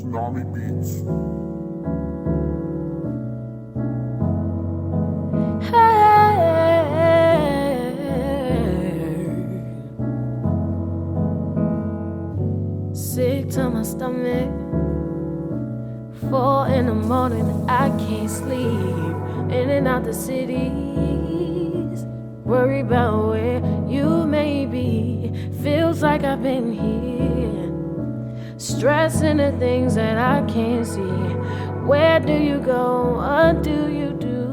Tsunami Beats. Sick to my stomach. 4 in the morning, I can't sleep. In and out the cities, worry about where you may be. Feels like I've been here, stressing the things that I can't see. Where do you go? What do you do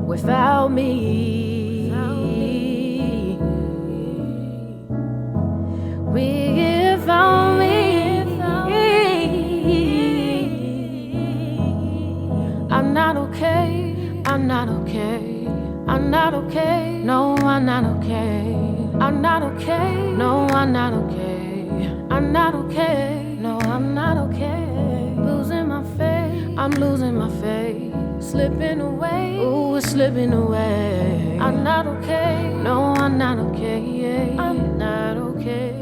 without me? Without me, I'm not okay. I'm not okay. I'm not okay. No, I'm not okay. I'm not okay. No, I'm not okay. I'm not okay. No, I'm not okay. Losing my faith. I'm losing my faith. Slipping away. Ooh, it's slipping away. I'm not okay. No, I'm not okay. I'm not okay.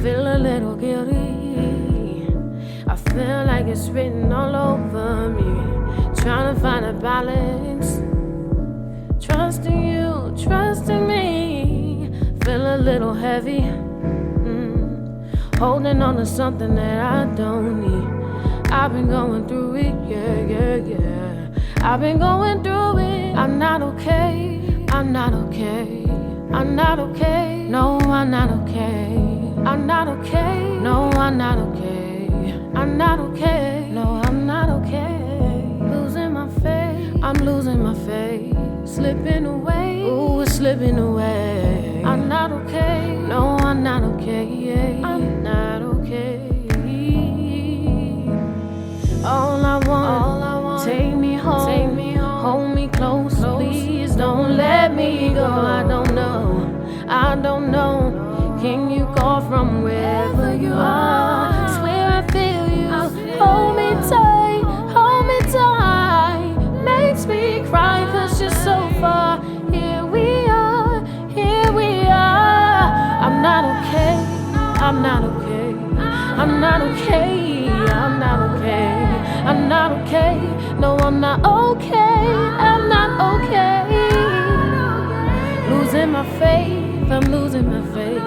Feel a little guilty. I feel like it's written all over me. Trying to find a balance. Trusting you, trusting me. Feel a little heavy. Holding on to something that I don't need. I've been going through it, yeah. I've been going through it. I'm not okay. I'm not okay. I'm not okay. No, I'm not okay. I'm not okay. No, I'm not okay. I'm not okay. No, I'm not okay. Losing my faith. I'm losing my faith. Slipping away. Ooh, it's slipping away. I'm not okay. No, I'm not okay. I'm not okay. All I want, take me home, hold me close, please don't let me go. I don't know. Can you call from wherever you are? Swear I feel you. Hold me tight, makes me cry 'cause you're so far. Here we are. I'm not okay. I'm not okay. I'm not okay. I'm not okay. I'm not okay. No, I'm not okay. I'm not okay. Losing my faith. I'm losing my faith.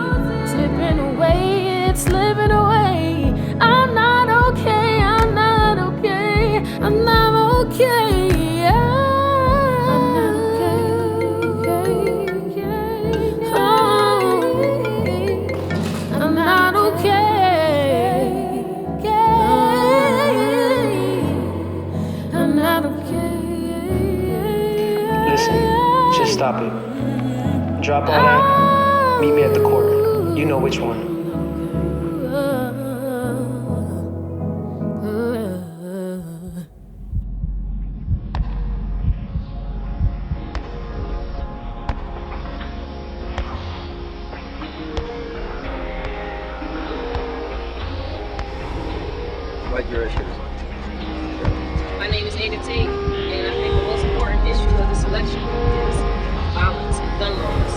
Slipping away. It's slipping away. I'm not okay. I'm not okay. I'm not okay. Just stop it. Drop all that. Meet me at the court. You know which one. What your issue? My name is TATE, and I think the most important issue of this election is violence and gun laws.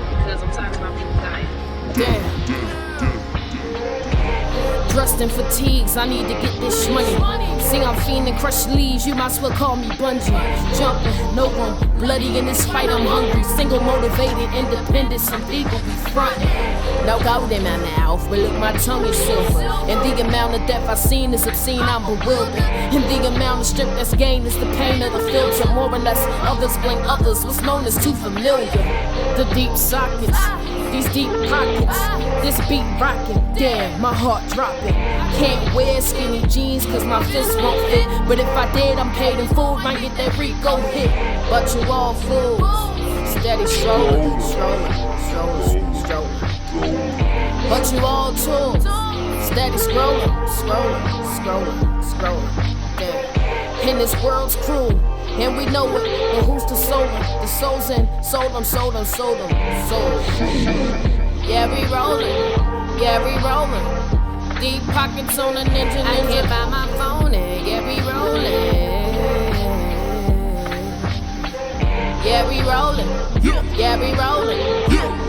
Because I'm tired of my people dying. Dressed in fatigues, I need to get this money. Sing I'm fiending, crush leaves, you might as well call me Bungie. Jumping, no room, bloody in this fight, I'm hungry. Single motivated, independent, some people be frontin'. No gold in my mouth, but look, my tongue is silver. And the amount of death I've seen is obscene, I'm bewildered. And the amount of strip that's gained is the pain of the filter. More or less, others blame others, what's known as too familiar. The deep sockets, these deep pockets, this beat rockin', damn, my heart dropping. Can't wear skinny jeans 'cause my fists won't fit. But if I did, I'm paid in full, might get that Rico hit. But you all fools, steady strolling. But you all tools, steady scrolling. Damn. And this world's cruel, and we know it, but who's the soul? The souls in, sold them. Yeah, we rollin'. Deep pockets on a ninja. I can't find my phone, and yeah, we rollin'. Yeah, we rollin'.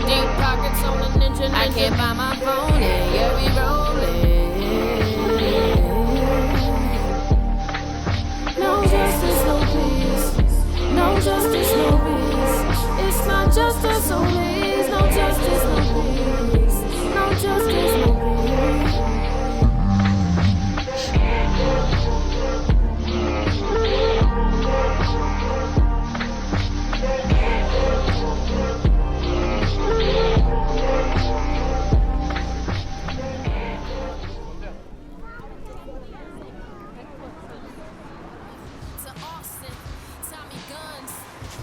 Deep pockets on a ninja. ninja. I can't find my phone and yeah, we rolling. No justice, no peace. No justice, no peace. It's not justice, so please. No justice, no peace. No justice, no peace.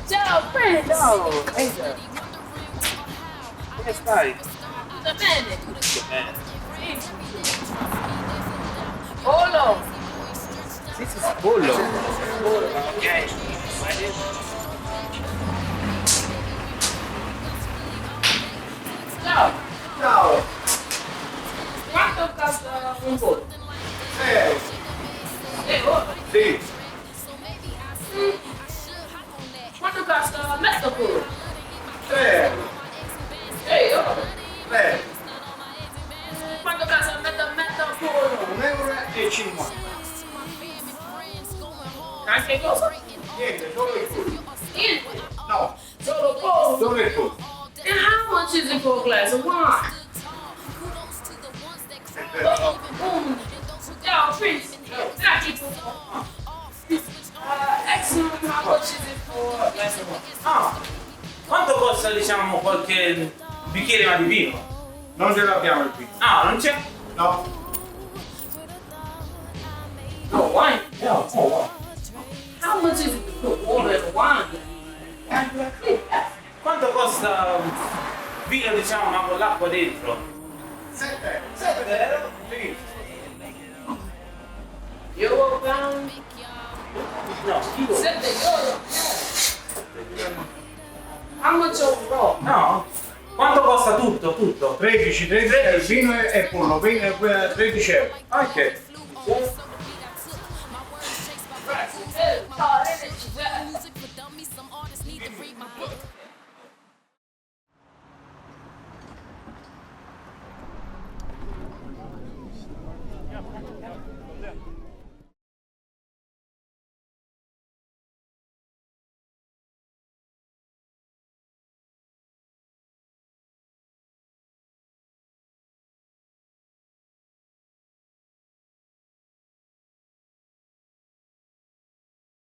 Ciao, Enzo! Ciao, Enzo. Come stai? Tutto bene? Bene. Polo! Sì, pollo. Ok. Vai dentro. Ciao! Ciao. Quanto costa un pollo? Ora? Sì. Quanto costa mezzo pollo? 3. Ora? 3. Quanto costa mezzo pollo? 1,50 €. Anche cosa? Niente, solo il pollo. Niente. No, Solo pollo. solo il pollo. And how much is it for a glass of wine? Ciao, Prince. Grazie. Excellent. How much is it for a glass of wine? Ah, quanto costa diciamo qualche bicchiere di vino? Non ce l'abbiamo il vino. Ah, non c'è? No. No wine. No, oh, How much is it to put water in wine? quanto costa vino diciamo ma con l'acqua dentro? 7. 7 €? Sì. Euro pound? No, chilo. 7 euro. How much overall? No? Quanto costa tutto? Tutto? 13 il vino e pollo, 13 €. Ok.